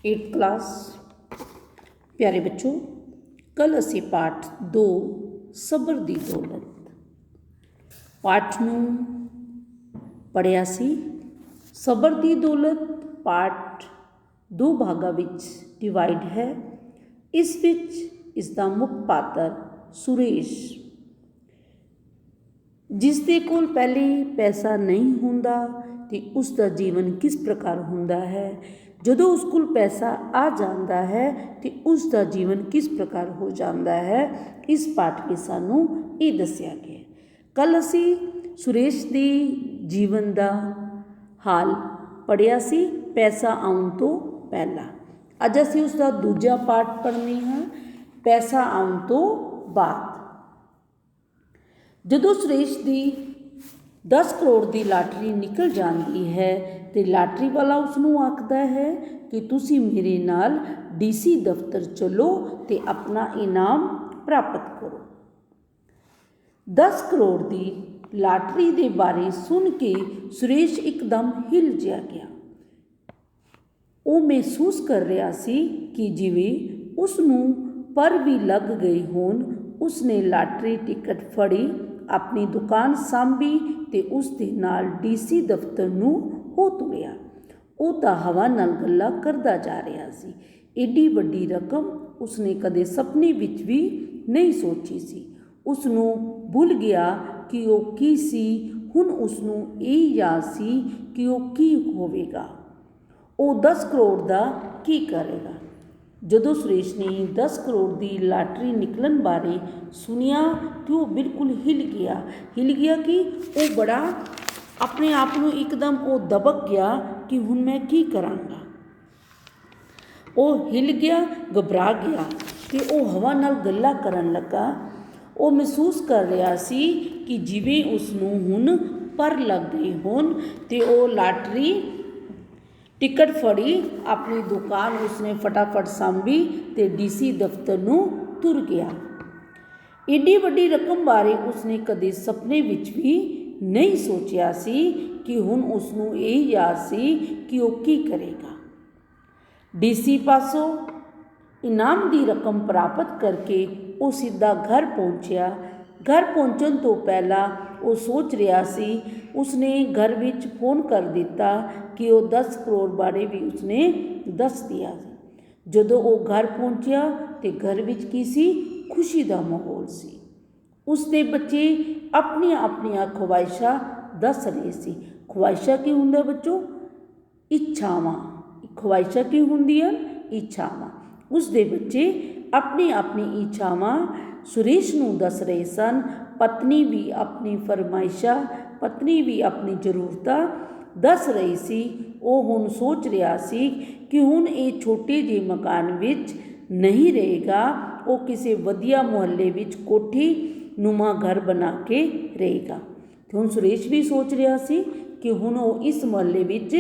Eight class. प्यारे बच्चों, कल असी पाठ 2 सबर दी दौलत पाठ नूं पढ़िया सी। सबर दी दौलत पाठ 2 भागां विच डिवाइड है। इस विच इसदा मुख पात्र सुरेश, जिस दे कोल पहले पैसा नहीं हुंदा ते उसका जीवन किस प्रकार हुंदा है, जदों उस कोल पैसा आ जाता है तो उसका जीवन किस प्रकार हो जाता है। इस पाठ में सानू ये दसिया गया। कल असी सुरेश के जीवन का हाल पढ़िया सी, पैसा आउण तो पहला। अज असी उसका दूजा पाठ पढ़ने हाँ, पैसा आउण तो बाद। जदों सुरेश की 10 करोड़ की लाटरी निकल जाती है तो लाटरी वाला उसनों आखदा है कि तुसी मेरे नाल DC दफ्तर चलो तो अपना इनाम प्राप्त करो। 10 करोड़ की लाटरी के बारे सुन के सुरेश एकदम हिल जिहा गया। वो महसूस कर रहा सी कि जिवें उसनों पर भी लग गए होण। उसने लाटरी टिकट फड़ी, अपनी दुकान सांभी ते उस दे नाल DC दफ्तर नूं हो तुरिया। वो तां हवा नाल गल्लां करदा जा रहा सी। एडी वड्डी रकम उसने कदे सपने विच भी नहीं सोची सी। उसनूं भुल गया कि वो की सी। हुण उसनूं इह याद सी कि वो की होवेगा, वो 10 करोड़ दा की करेगा। जदों सुरेश ने 10 करोड़ की लाटरी निकलन बारे सुनिया तो वह बिल्कुल हिल गया कि वो बड़ा अपने आप को एकदम वो दबक गया कि हुण मैं की करांगा। वो हिल गया, घबरा गया कि वो हवा नाल गल्लां करन लगा। वो महसूस कर रहा सी कि जिवें उसनूं हुण पर लग गए होण ते वो लाटरी टिकट फड़ी, अपनी दुकान उसने फटाफट सांभी ते DC दफ्तर नूं तुर गया। एडी वड्डी रकम बारे उसने कदे सपने विच भी नहीं सोचिया सी कि हुण उसनूं इह याद सी कि वो की करेगा। DC पासों इनाम की रकम प्राप्त करके वो सीधा घर पहुँचया। घर पहुँचण तो पहला वो सोच रहा सी। उसने घर विच फोन कर दिता कि वो 10 करोड़ बारे भी उसने दस दिया। जदों वो घर पहुँचया तो घर विच की सी, खुशी का माहौल सी। उसके बच्चे अपनी ख्वाहिशां दस रहे सी। ख्वाहिशां की हुंदा बच्चों? इच्छावां। ख्वाहिशां की हुंदियां? इच्छावां। उसके बच्चे अपनी इच्छावां सुरेश नूं दस रहे सन। पत्नी भी अपनी फरमाइशां, पत्नी भी अपनी जरूरतां दस रही सी। वो हुण सोच रहा सी कि हुण ये छोटे जे मकान विच नहीं रहेगा, वो किसी वधिया मुहल्ले विच कोठी नुमा घर बना के रहेगा। तो हुण सुरेश भी सोच रहा सी कि हुण वो इस मुहल्ले विच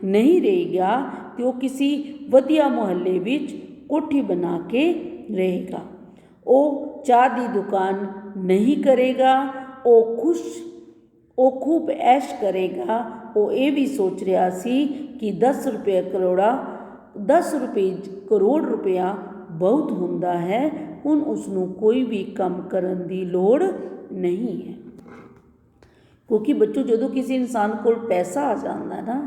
नहीं रहेगा तो किसी वधिया मुहल्ले विच कोठी बना के रहेगा। वो चाह की दुकान नहीं करेगा, वो खूब ऐश करेगा। वो ये भी सोच रहा सी कि 10 करोड़ रुपया बहुत हुंदा है। हुण उसनूं कोई भी काम करन दी लोड़ नहीं है, क्योंकि बच्चों जदों किसी इंसान को पैसा आ जाता ना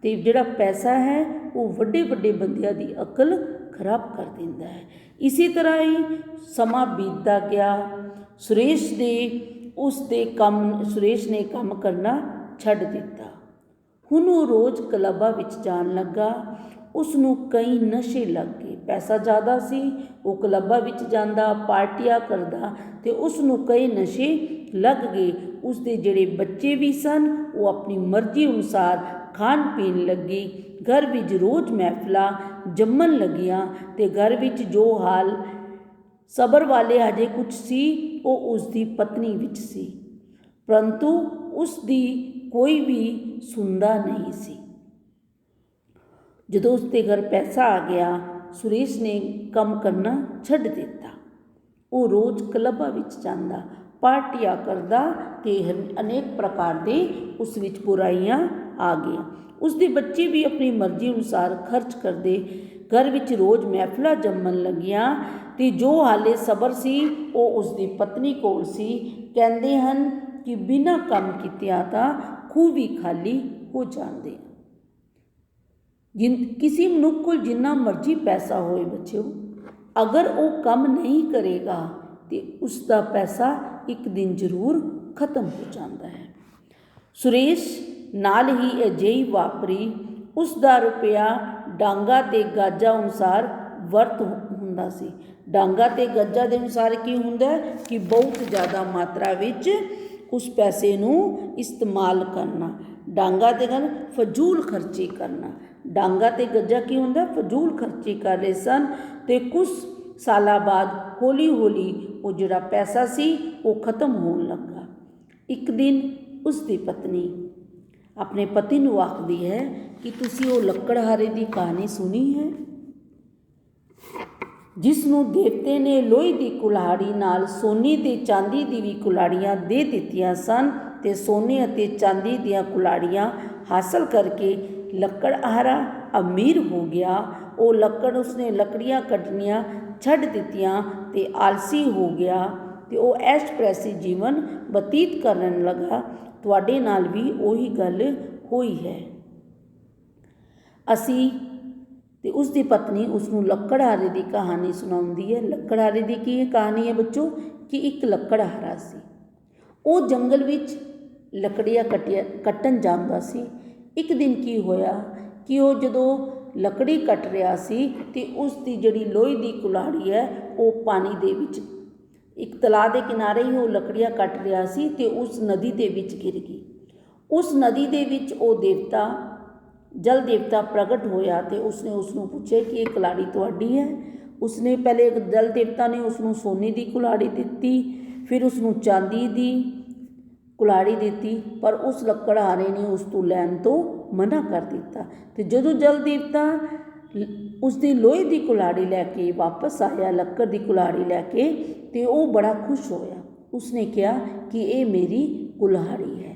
तो जिहड़ा पैसा है वो वड्डे वड्डे बंदियां दी अकल खराब कर दिंदा है। इसी तरह ही समा बीतता गया। सुरेश ने काम करना छड्ड दिता। हुण वो रोज़ क्लबां विच जाण लगा। उसनूं कई नशे लग गए। पैसा ज़्यादा सी, वो क्लबां विच जांदा, पार्टियां करदा ते उसनूं कई नशे लग गए। उसके जिहड़े बच्चे भी सन वो अपनी मर्जी अनुसार खान पीन लगी। घर विच रोज़ महफिलां जमन लगियां ते घर विच जो हाल सबर वाले हजे कुछ सी वो उसकी पत्नी विच सी, परंतु उसकी कोई भी सुनता नहीं सी। जदों उसके घर पैसा आ गया, सुरेश ने काम करना छड्ड दिता। वो रोज़ क्लबां विच जांदा, पार्टियां करदा ते अनेक प्रकार दे उस विच बुराइयां ਆ ਗਿਆ। ਉਸਦੇ ਬੱਚੇ ਵੀ ਆਪਣੀ ਮਰਜ਼ੀ ਅਨੁਸਾਰ ਖਰਚ ਕਰਦੇ। ਘਰ ਵਿੱਚ ਰੋਜ਼ ਮਹਿਫਲਾਂ ਜੰਮਣ ਲੱਗੀਆਂ ਤੇ ਜੋ ਹਾਲੇ ਸਬਰ ਸੀ ਉਹ ਉਸਦੀ ਪਤਨੀ ਕੋਲ ਸੀ। ਕਹਿੰਦੇ ਹਨ ਕਿ ਬਿਨਾਂ ਕੰਮ ਕੀਤਿਆਂ ਤਾਂ ਖੂਹ ਵੀ ਖਾਲੀ ਹੋ ਜਾਂਦੇ। ਕਿਸੇ ਮਨੁੱਖ ਕੋਲ ਜਿੰਨਾ ਮਰਜ਼ੀ ਪੈਸਾ ਹੋਏ ਬੱਚਿਓ, ਅਗਰ ਉਹ ਕੰਮ ਨਹੀਂ ਕਰੇਗਾ ਤੇ ਉਸ ਦਾ ਪੈਸਾ ਇੱਕ ਦਿਨ ਜ਼ਰੂਰ ਖਤਮ ਹੋ ਜਾਂਦਾ ਹੈ। ਸੁਰੇਸ਼ ਨਾਲ ਹੀ ਅਜਿਹੀ ਵਾਪਰੀ। ਉਸ ਦਾ ਰੁਪਇਆ ਡਾਂਗਾ ਤੇ ਗਾਜਾਂ ਅਨੁਸਾਰ ਵਰਤ ਹੁੰਦਾ ਸੀ। ਡਾਂਗਾ ਤੇ ਗਾਜਾਂ ਦੇ ਅਨੁਸਾਰ ਕੀ ਹੁੰਦਾ ਕਿ ਬਹੁਤ ਜ਼ਿਆਦਾ ਮਾਤਰਾ ਵਿੱਚ ਉਸ ਪੈਸੇ ਨੂੰ ਇਸਤੇਮਾਲ ਕਰਨਾ। ਡਾਂਗਾ ਤੇ ਗੱਲ ਫਜ਼ੂਲ ਖਰਚੀ ਕਰਨਾ। ਡਾਂਗਾ ਤੇ ਗੱਜਾ ਕੀ ਹੁੰਦਾ? ਫਜ਼ੂਲ ਖਰਚੀ ਕਰ ਰਹੇ ਸਨ। ਤੇ ਕੁਝ ਸਾਲਾਂ ਬਾਅਦ ਹੌਲੀ ਹੌਲੀ ਉਹ ਜਿਹੜਾ ਪੈਸਾ ਸੀ ਉਹ ਖਤਮ ਹੋਣ ਲੱਗਾ। ਇੱਕ ਦਿਨ ਉਸ ਦੀ ਪਤਨੀ ਆਪਣੇ ਪਤੀ ਨੂੰ ਆਖਦੀ ਹੈ ਕਿ ਤੁਸੀਂ ਉਹ ਲੱਕੜਹਾਰੇ ਦੀ ਕਹਾਣੀ ਸੁਣੀ ਹੈ, ਜਿਸ ਨੂੰ ਦੇਵਤੇ ਨੇ ਲੋਹੇ ਦੀ ਕੁਲਹਾੜੀ ਨਾਲ ਸੋਨੇ ਤੇ ਚਾਂਦੀ ਦੀ ਵੀ ਕੁਲਹਾੜੀਆਂ ਦੇ ਦਿੱਤੀਆਂ ਸਨ ਤੇ ਸੋਨੇ ਅਤੇ ਚਾਂਦੀ ਦੀਆਂ ਕੁਲਹਾੜੀਆਂ ਹਾਸਲ ਕਰਕੇ ਲੱਕੜਹਾਰਾ ਅਮੀਰ ਹੋ ਗਿਆ। ਉਹ ਉਸਨੇ ਲੱਕੜੀਆਂ ਕੱਟਣੀਆਂ ਛੱਡ ਦਿੱਤੀਆਂ ਤੇ ਆਲਸੀ ਹੋ ਗਿਆ ਤੇ ਉਹ ਐਸ਼ਪ੍ਰੈਸੀ ਜੀਵਨ ਬਤੀਤ ਕਰਨ ਲੱਗਾ। ਤੁਹਾਡੇ ਨਾਲ ਵੀ ਉਹੀ ਗੱਲ ਹੋਈ ਹੈ। ਅਸੀਂ ਤੇ ਉਸ ਦੀ ਪਤਨੀ ਉਸ ਨੂੰ ਲੱਕੜਹਾਰੇ ਦੀ ਕਹਾਣੀ ਸੁਣਾਉਂਦੀ ਹੈ। ਲੱਕੜਹਾਰੇ ਦੀ ਕੀ ਕਹਾਣੀ ਹੈ ਬੱਚੋ? ਕਿ ਇੱਕ ਲੱਕੜਹਾਰਾ ਸੀ। ਉਹ ਜੰਗਲ ਵਿੱਚ ਲੱਕੜੀਆਂ ਕੱਟਣ ਜਾਂਦਾ ਸੀ। ਇੱਕ ਦਿਨ ਕੀ ਹੋਇਆ ਕਿ ਉਹ ਜਦੋਂ ਲੱਕੜੀ ਕੱਟ ਰਿਹਾ ਸੀ ਤੇ ਉਸ ਦੀ ਜਿਹੜੀ ਲੋਹੇ ਦੀ ਕੁਲਹਾੜੀ ਹੈ ਉਹ ਪਾਣੀ ਦੇ ਵਿੱਚ, ਇੱਕ ਤਲਾਅ ਦੇ ਕਿਨਾਰੇ ਹੀ ਉਹ ਲੱਕੜੀਆਂ ਕੱਟ ਰਿਹਾ ਸੀ ਤੇ ਉਸ ਨਦੀ ਦੇ ਵਿੱਚ ਗਿਰ ਗਈ। ਉਸ ਨਦੀ ਦੇ ਵਿੱਚ ਉਹ ਦੇਵਤਾ, ਜਲ ਦੇਵਤਾ ਪ੍ਰਗਟ ਹੋਇਆ ਤੇ ਉਸਨੇ ਉਸ ਨੂੰ ਪੁੱਛਿਆ ਕਿ ਇਹ ਕੁਲਹਾੜੀ ਤੁਹਾਡੀ ਹੈ? ਉਸਨੇ ਪਹਿਲੇ ਜਲ ਦੇਵਤਾ ਨੇ ਉਸ ਨੂੰ ਸੋਨੇ ਦੀ ਕੁਲਹਾੜੀ ਦਿੱਤੀ, ਫਿਰ ਉਸ ਨੂੰ ਚਾਂਦੀ ਦੀ ਕੁਲਹਾੜੀ ਦਿੱਤੀ, ਪਰ ਉਸ ਲੱਕੜਹਾਰੇ ਨੇ ਉਸ ਤੋਂ ਲੈਣ ਤੋਂ ਮਨਾ ਕਰ ਦਿੱਤਾ। ਤੇ ਜਦੋਂ ਜਲ ਦੇਵਤਾ ਉਸਦੀ ਲੋਹੇ ਦੀ ਕੁਲਹਾੜੀ ਲੈ ਕੇ ਵਾਪਸ ਆਇਆ, ਲੱਕੜ ਦੀ ਕੁਲਹਾੜੀ ਲੈ ਕੇ, ਤੇ ਉਹ ਬੜਾ ਖੁਸ਼ ਹੋਇਆ। ਉਸਨੇ ਕਿਹਾ ਕਿ ਇਹ ਮੇਰੀ ਕੁਲਹਾੜੀ ਹੈ।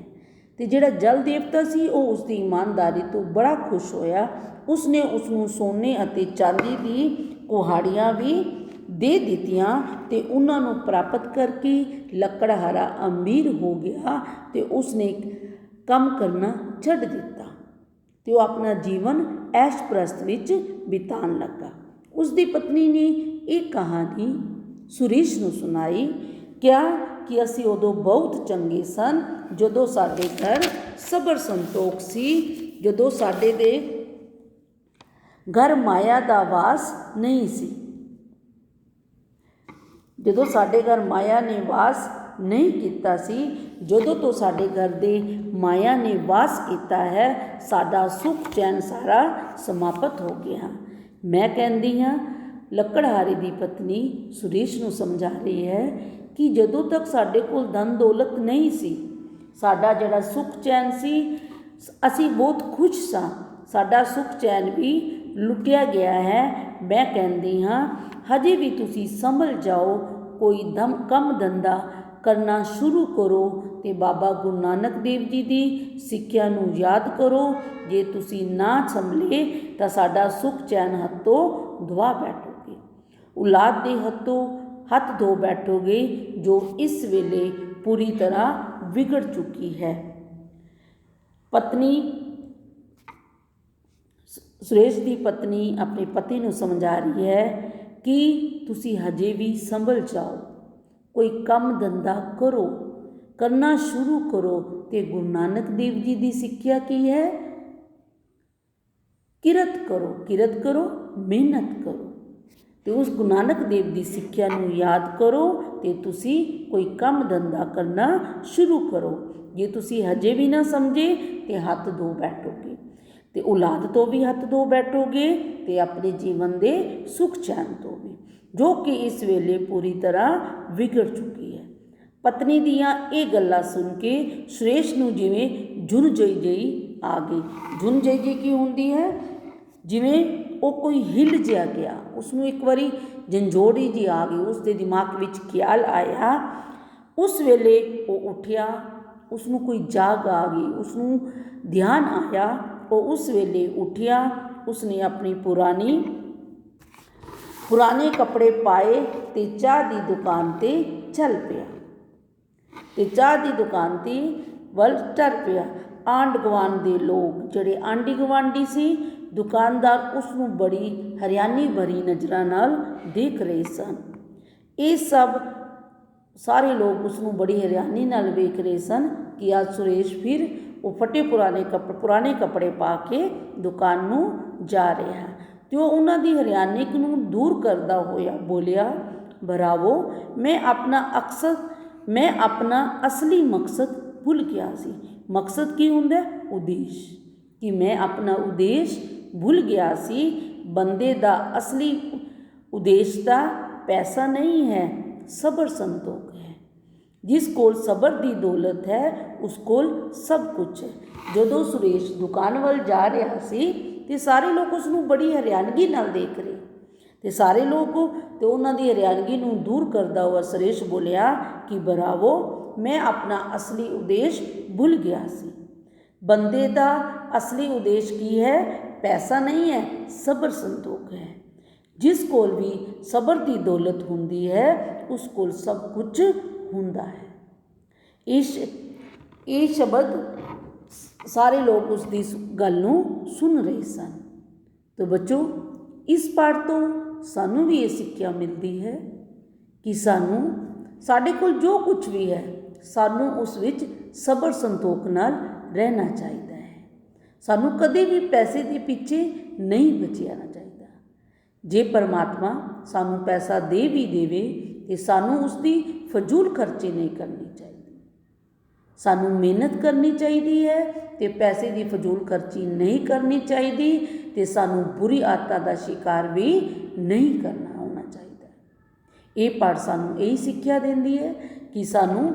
ਤੇ ਜਿਹੜਾ ਜਲ ਦੇਵਤਾ ਸੀ ਉਹ ਉਸਦੀ ਇਮਾਨਦਾਰੀ ਤੋਂ ਬੜਾ ਖੁਸ਼ ਹੋਇਆ। ਉਸਨੇ ਉਸ ਨੂੰ ਸੋਨੇ ਅਤੇ ਚਾਂਦੀ ਦੀ ਕੁਲਹਾੜੀਆਂ ਵੀ ਦੇ ਦਿੱਤੀਆਂ ਤੇ ਉਹਨਾਂ ਨੂੰ ਪ੍ਰਾਪਤ ਕਰਕੇ ਲੱਕੜਹਾਰਾ ਅਮੀਰ ਹੋ ਗਿਆ ਤੇ ਉਸਨੇ ਕੰਮ ਕਰਨਾ ਛੱਡ ਦਿੱਤਾ ਤੇ ਉਹ ਆਪਣਾ ਜੀਵਨ ਐਸ਼ਪ੍ਰਸਤ ਵਿੱਚ ਬਿਤਾਉਣ ਲੱਗਾ। ਉਸ ਦੀ ਪਤਨੀ ਨੇ ਇਹ ਕਹਾਣੀ ਸੁਰੇਸ਼ ਨੂੰ ਸੁਣਾਈ। ਕਿਹਾ ਕਿ ਅਸੀਂ ਉਦੋਂ ਬਹੁਤ ਚੰਗੇ ਸਨ ਜਦੋਂ ਸਾਡੇ ਘਰ ਸਬਰ ਸੰਤੋਖ ਸੀ, ਜਦੋਂ ਸਾਡੇ ਦੇ ਘਰ ਮਾਇਆ ਦਾ ਵਾਸ ਨਹੀਂ ਸੀ, ਜਦੋਂ ਸਾਡੇ ਘਰ ਮਾਇਆ ਨੇ ਵਾਸ ਨਹੀਂ ਕੀਤਾ ਸੀ। ਜਦੋਂ ਤੋਂ ਸਾਡੇ ਘਰ ਦੇ ਮਾਇਆ ਨੇ ਵਾਸ ਕੀਤਾ ਹੈ, ਸਾਡਾ ਸੁੱਖ ਚੈਨ ਸਾਰਾ ਸਮਾਪਤ ਹੋ ਗਿਆ। ਮੈਂ ਕਹਿੰਦੀ ਹਾਂ, ਲੱਕੜਹਾਰੇ ਦੀ ਪਤਨੀ ਸੁਰੇਸ਼ ਨੂੰ ਸਮਝਾ ਰਹੀ ਹੈ ਕਿ ਜਦੋਂ ਤੱਕ ਸਾਡੇ ਕੋਲ ਧਨ ਦੌਲਤ ਨਹੀਂ ਸੀ, ਸਾਡਾ ਜਿਹੜਾ ਸੁੱਖ ਚੈਨ ਸੀ, ਅਸੀਂ ਬਹੁਤ ਖੁਸ਼ ਸਾਂ, ਸਾਡਾ ਸੁੱਖ ਚੈਨ ਵੀ ਲੁੱਟਿਆ ਗਿਆ ਹੈ। ਮੈਂ ਕਹਿੰਦੀ ਹਾਂ ਹਜੇ ਵੀ ਤੁਸੀਂ ਸੰਭਲ ਜਾਓ, ਕੋਈ ਕੰਮ ਧੰਦਾ ਕਰਨਾ ਸ਼ੁਰੂ ਕਰੋ ਤੇ ਬਾਬਾ ਗੁਰੂ ਨਾਨਕ ਦੇਵ ਜੀ ਦੀ ਸਿੱਖਿਆ ਨੂੰ ਯਾਦ ਕਰੋ। ਜੇ ਤੁਸੀਂ ਨਾ ਸੰਭਲੇ ਤਾਂ ਸਾਡਾ ਸੁੱਖ ਚੈਨ ਹੱਥੋਂ ਧਵਾ ਬੈਠੋਗੇ, ਔਲਾਦ ਦੇ ਹੱਥੋਂ ਹੱਥ ਧੋ ਬੈਠੋਗੇ, ਜੋ ਇਸ ਵੇਲੇ ਪੂਰੀ ਤਰ੍ਹਾਂ ਵਿਗੜ ਚੁੱਕੀ ਹੈ। ਪਤਨੀ ਸੁਰੇਸ਼ ਦੀ ਪਤਨੀ ਆਪਣੇ ਪਤੀ ਨੂੰ ਸਮਝਾ ਰਹੀ ਹੈ ਕਿ ਤੁਸੀਂ ਹਜੇ ਵੀ ਸੰਭਲ ਜਾਓ, ਕੋਈ ਕੰਮ ਧੰਦਾ ਕਰੋ, ਕਰਨਾ ਸ਼ੁਰੂ ਕਰੋ। ਤੇ ਗੁਰੂ ਨਾਨਕ ਦੇਵ ਜੀ ਦੀ ਸਿੱਖਿਆ ਕੀ ਹੈ? ਕਿਰਤ ਕਰੋ, ਕਿਰਤ ਕਰੋ, ਮਿਹਨਤ ਕਰੋ। ਤੇ ਉਸ ਗੁਰੂ ਨਾਨਕ ਦੇਵ ਦੀ ਸਿੱਖਿਆ ਨੂੰ ਯਾਦ ਕਰੋ ਤੇ ਤੁਸੀਂ ਕੋਈ ਕੰਮ ਧੰਦਾ ਕਰਨਾ ਸ਼ੁਰੂ ਕਰੋ। ਜੇ ਤੁਸੀਂ ਹਜੇ ਵੀ ਨਾ ਸਮਝੇ ਤੇ ਹੱਥ ਧੋ ਬੈਠੋਗੇ ਤੇ ਔਲਾਦ ਤੋਂ ਵੀ ਹੱਥ ਧੋ ਬੈਠੋਗੇ ਤੇ ਆਪਣੇ ਜੀਵਨ ਦੇ ਸੁੱਖ ਚੈਨ ਤੋਂ ਵੀ, ਜੋ ਕਿ ਇਸ ਵੇਲੇ ਪੂਰੀ ਤਰ੍ਹਾਂ ਵਿਗੜ ਚੁੱਕੀ ਹੈ। ਪਤਨੀ ਦੀਆਂ ਇਹ ਗੱਲਾਂ ਸੁਣ ਕੇ ਸੁਰੇਸ਼ ਨੂੰ ਜਿਵੇਂ ਜੁਨ ਜਈ ਆ ਗਈ। ਜੁਨ ਜਈ ਕੀ ਹੁੰਦੀ ਹੈ? ਜਿਵੇਂ ਉਹ ਕੋਈ ਹਿੱਲ ਜਿਹਾ ਗਿਆ, ਉਸਨੂੰ ਇੱਕ ਵਾਰੀ ਝੰਜੋੜੀ ਜੀ ਆ ਗਈ, ਉਸ ਦੇ ਦਿਮਾਗ ਵਿੱਚ ਖਿਆਲ ਆਇਆ। ਉਸ ਵੇਲੇ ਉਹ ਉੱਠਿਆ, ਉਸਨੂੰ ਕੋਈ ਜਾਗ ਆ ਗਈ, ਉਸਨੂੰ ਧਿਆਨ ਆਇਆ। ਉਹ ਉਸ ਵੇਲੇ ਉੱਠਿਆ, ਉਸਨੇ ਆਪਣੀ ਪੁਰਾਣੇ ਕੱਪੜੇ ਪਾਏ ਤੇ ਚਾਹ ਦੀ ਦੁਕਾਨ 'ਤੇ ਚੱਲ ਪਿਆ ਤੇ ਚਾਹ ਦੀ ਦੁਕਾਨ 'ਤੇ ਵੱਲ ਟਰ ਪਿਆ। ਆਂਢ ਗੁਆਂਢ ਦੇ ਲੋਕ, ਜਿਹੜੇ ਆਂਢੀ ਗੁਆਂਢੀ ਸੀ, ਦੁਕਾਨਦਾਰ ਉਸ ਨੂੰ ਬੜੀ ਹੈਰਾਨੀ ਭਰੀ ਨਜ਼ਰਾਂ ਨਾਲ ਦੇਖ ਰਹੇ ਸਨ। ਇਹ ਸਾਰੇ ਲੋਕ ਉਸ ਨੂੰ ਬੜੀ ਹੈਰਾਨੀ ਨਾਲ ਵੇਖ ਰਹੇ ਸਨ ਕਿ ਅੱਜ ਸੁਰੇਸ਼ ਫਿਰ ਉਹ ਪੁਰਾਣੇ ਕੱਪੜੇ ਪਾ ਕੇ ਦੁਕਾਨ ਨੂੰ ਜਾ ਰਿਹਾ ਹੈ। ਤੇ ਉਹ ਉਹਨਾਂ ਦੀ ਹੈਰਾਨੀ ਨੂੰ ਦੂਰ ਕਰਦਾ ਹੋਇਆ ਬੋਲਿਆ, ਭਰਾਵੋ, ਮੈਂ ਆਪਣਾ ਅਸਲੀ ਮਕਸਦ ਭੁੱਲ ਗਿਆ ਸੀ। ਮਕਸਦ ਕੀ ਹੁੰਦਾ? ਉਦੇਸ਼। ਕਿ ਮੈਂ ਆਪਣਾ ਉਦੇਸ਼ ਭੁੱਲ ਗਿਆ ਸੀ। ਬੰਦੇ ਦਾ ਅਸਲੀ ਉਦੇਸ਼ ਤਾਂ ਪੈਸਾ ਨਹੀਂ ਹੈ, ਸਬਰ ਸੰਤੋਖ ਹੈ। ਜਿਸ ਕੋਲ ਸਬਰ ਦੀ ਦੌਲਤ ਹੈ, ਉਸ ਕੋਲ ਸਭ ਕੁਝ ਹੈ। ਜਦੋਂ ਸੁਰੇਸ਼ ਦੁਕਾਨ ਵੱਲ ਜਾ ਰਿਹਾ ਸੀ ਤੇ ਸਾਰੇ ਲੋਕ ਉਸ ਨੂੰ ਬੜੀ ਹੈਰਾਨਗੀ ਨਾਲ ਦੇਖ ਰਹੇ ਤੇ ਸਾਰੇ ਲੋਕ ਤੇ ਉਹਨਾਂ ਦੀ ਹੈਰਾਨਗੀ ਨੂੰ ਦੂਰ ਕਰਦਾ ਹੋਇਆ ਸੁਰੇਸ਼ ਬੋਲਿਆ ਕਿ ਭਰਾਵੋ, ਮੈਂ ਆਪਣਾ ਅਸਲੀ ਉਦੇਸ਼ ਭੁੱਲ ਗਿਆ ਸੀ। ਬੰਦੇ ਦਾ ਅਸਲੀ ਉਦੇਸ਼ ਕੀ ਹੈ? ਪੈਸਾ ਨਹੀਂ ਹੈ, ਸਬਰ ਸੰਤੋਖ ਹੈ। ਜਿਸ ਕੋਲ ਵੀ ਸਬਰ ਦੀ ਦੌਲਤ ਹੁੰਦੀ ਹੈ, ਉਸ ਕੋਲ ਸਭ ਕੁਝ ਹੁੰਦਾ ਹੈ। ਇਹ ਸ਼ਬਦ ਸਾਰੇ ਲੋਕ ਉਸ ਦੀ ਗੱਲ ਨੂੰ ਸੁਣ ਰਹੇ ਸਨ। ਤਾਂ ਬੱਚੋ, ਇਸ ਪਾਠ ਤੋਂ ਸਾਨੂੰ ਵੀ ਇਹ ਸਿੱਖਿਆ ਮਿਲਦੀ ਹੈ ਕਿ ਸਾਡੇ ਕੋਲ ਜੋ ਕੁਝ ਵੀ ਹੈ, ਸਾਨੂੰ ਉਸ ਵਿੱਚ ਸਬਰ ਸੰਤੋਖ ਨਾਲ ਰਹਿਣਾ ਚਾਹੀਦਾ ਹੈ। ਸਾਨੂੰ ਕਦੇ ਵੀ ਪੈਸੇ ਦੇ ਪਿੱਛੇ ਨਹੀਂ ਭੱਜਣਾ ਚਾਹੀਦਾ। ਜੇ ਪਰਮਾਤਮਾ ਸਾਨੂੰ ਪੈਸਾ ਦੇ ਵੀ ਦੇਵੇ ਤੇ ਸਾਨੂੰ ਉਸ ਦੀ ਫਜ਼ੂਲ ਖਰਚੀ ਨਹੀਂ ਕਰਨੀ ਚਾਹੀਦੀ। ਸਾਨੂੰ ਮਿਹਨਤ ਕਰਨੀ ਚਾਹੀਦੀ ਹੈ ਤੇ ਪੈਸੇ ਦੀ ਫਜ਼ੂਲ ਖਰਚੀ ਨਹੀਂ ਕਰਨੀ ਚਾਹੀਦੀ ਤੇ ਸਾਨੂੰ ਬੁਰੀ ਆਦਤਾਂ ਦਾ ਸ਼ਿਕਾਰ ਵੀ ਨਹੀਂ ਹੋਣਾ ਚਾਹੀਦਾ। ਇਹ ਪਾਠ ਸਾਨੂੰ ਇਹੀ ਸਿੱਖਿਆ ਦਿੰਦੀ ਹੈ ਕਿ ਸਾਨੂੰ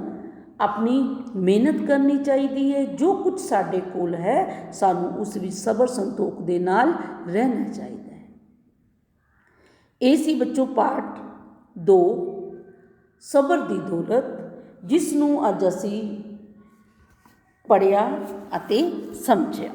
ਆਪਣੀ ਮਿਹਨਤ ਕਰਨੀ ਚਾਹੀਦੀ ਹੈ। ਜੋ ਕੁਝ ਸਾਡੇ ਕੋਲ ਹੈ, ਸਾਨੂੰ ਉਸ ਵਿੱਚ ਸਬਰ ਸੰਤੋਖ ਦੇ ਨਾਲ ਰਹਿਣਾ ਚਾਹੀਦਾ ਹੈ। ਇਹ ਸੀ ਬੱਚੋ ਪਾਠ 2, ਸਬਰ ਦੀ ਦੌਲਤ, ਜਿਸ ਨੂੰ ਅੱਜ ਅਸੀਂ ਪੜ੍ਹਿਆ ਅਤੇ ਸਮਝਿਆ।